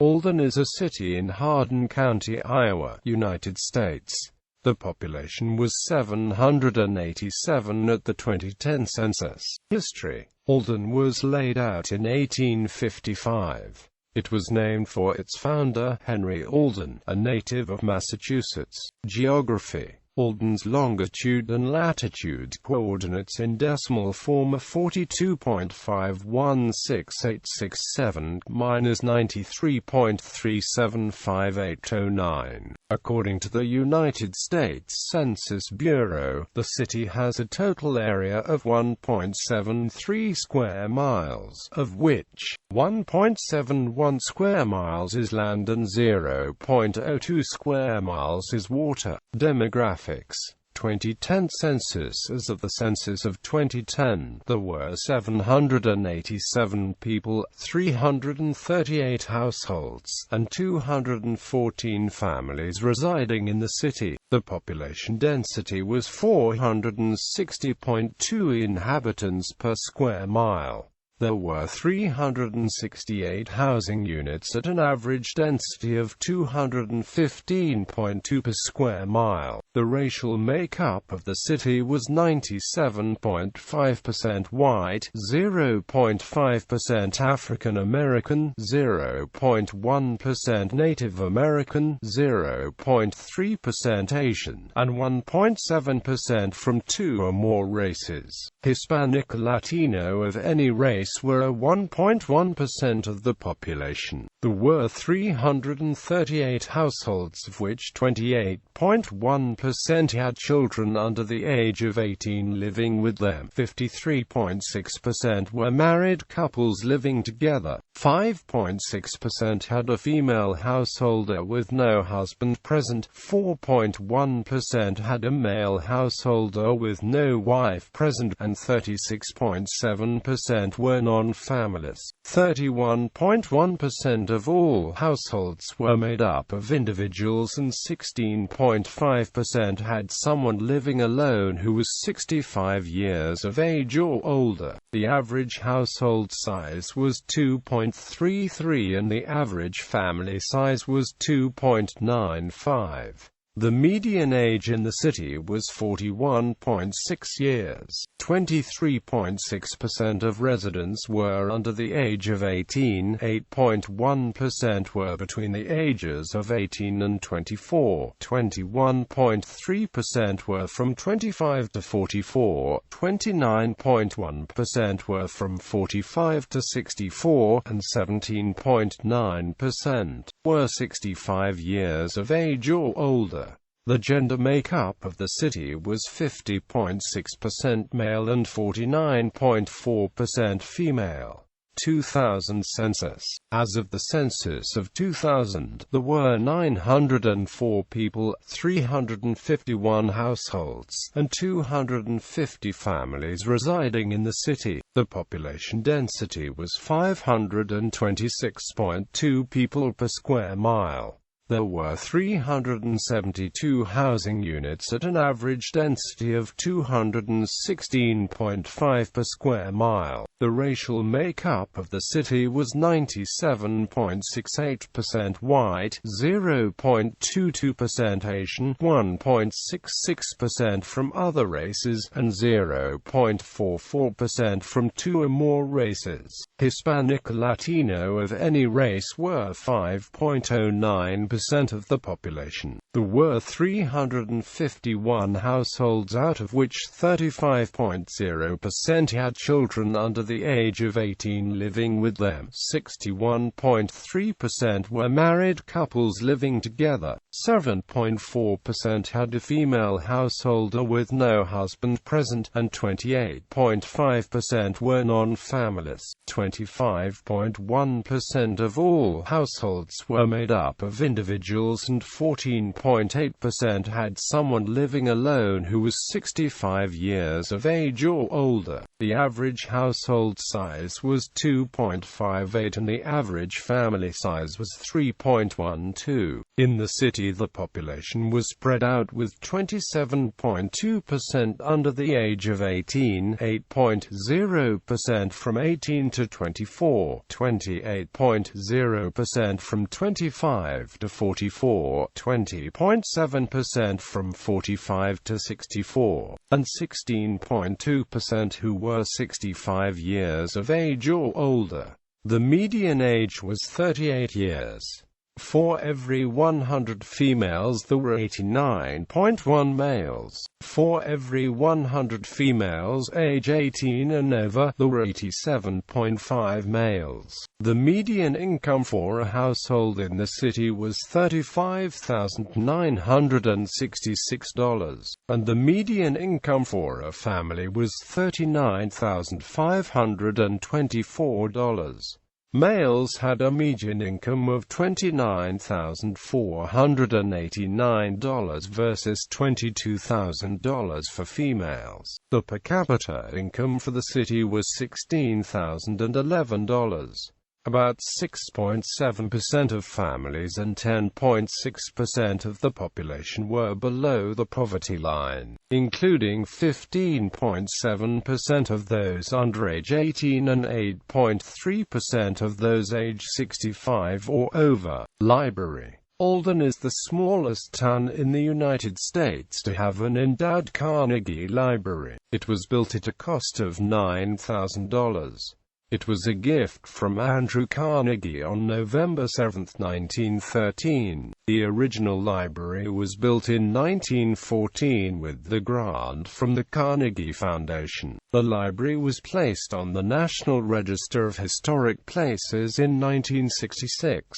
Alden is a city in Hardin County, Iowa, United States. The population was 787 at the 2010 census. History: Alden was laid out in 1855. It was named for its founder, Henry Alden, a native of Massachusetts. Geography: Alden's longitude and latitude coordinates in decimal form are 42.516867 minus 93.375809. According to the United States Census Bureau, the city has a total area of 1.73 square miles, of which 1.71 square miles is land and 0.02 square miles is water. Demographics: 2010 census. As of the census of 2010, there were 787 people, 338 households, and 214 families residing in the city. The population density was 460.2 inhabitants per square mile. There were 368 housing units at an average density of 215.2 per square mile. The racial makeup of the city was 97.5% white, 0.5% African American, 0.1% Native American, 0.3% Asian, and 1.7% from two or more races. Hispanic or Latino of any race were 1.1% of the population. There were 338 households, of which 28.1% had children under the age of 18 living with them. 53.6% were married couples living together. 5.6% had a female householder with no husband present. 4.1% had a male householder with no wife present, and 36.7% were non-families. 31.1% of all households were made up of individuals, and 16.5% had someone living alone who was 65 years of age or older. The average household size was 2.33 and the average family size was 2.95. The median age in the city was 41.6 years. 23.6% of residents were under the age of 18, 8.1% were between the ages of 18 and 24, 21.3% were from 25 to 44, 29.1% were from 45 to 64, and 17.9% were 65 years of age or older. The gender makeup of the city was 50.6% male and 49.4% female. 2000 census. As of the census of 2000, there were 904 people, 351 households, and 250 families residing in the city. The population density was 526.2 people per square mile. There were 372 housing units at an average density of 216.5 per square mile. The racial makeup of the city was 97.68% white, 0.22% Asian, 1.66% from other races, and 0.44% from two or more races. Hispanic or Latino of any race were 5.09% of the population. There were 351 households, out of which 35.0% had children under the age of 18 living with them. 61.3% were married couples living together. 7.4% had a female householder with no husband present, and 28.5% were non-families. 25.1% of all households were made up of individuals, and 14.8% had someone living alone who was 65 years of age or older. The average household size was 2.58 and the average family size was 3.12. In the city, the population was spread out with 27.2% under the age of 18, 8.0% from 18 to 24, 28.0% from 25 to 44, 20.7% from 45 to 64, and 16.2% who were 65 years of age or older. The median age was 38 years. For every 100 females there were 89.1 males. For every 100 females age 18 and over, there were 87.5 males. The median income for a household in the city was $35,966, and the median income for a family was $39,524. Males had a median income of $29,489 versus $22,000 for females. The per capita income for the city was $16,011. About 6.7% of families and 10.6% of the population were below the poverty line, including 15.7% of those under age 18 and 8.3% of those age 65 or over. Library. Alden is the smallest town in the United States to have an endowed Carnegie Library. It was built at a cost of $9,000. It was a gift from Andrew Carnegie on November 7, 1913. The original library was built in 1914 with the grant from the Carnegie Foundation. The library was placed on the National Register of Historic Places in 1966.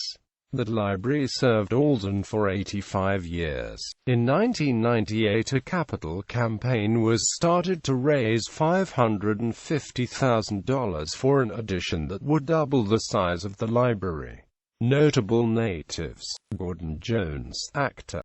The library served Alden for 85 years. In 1998, a capital campaign was started to raise $550,000 for an addition that would double the size of the library. Notable natives: Gordon Jones, actor.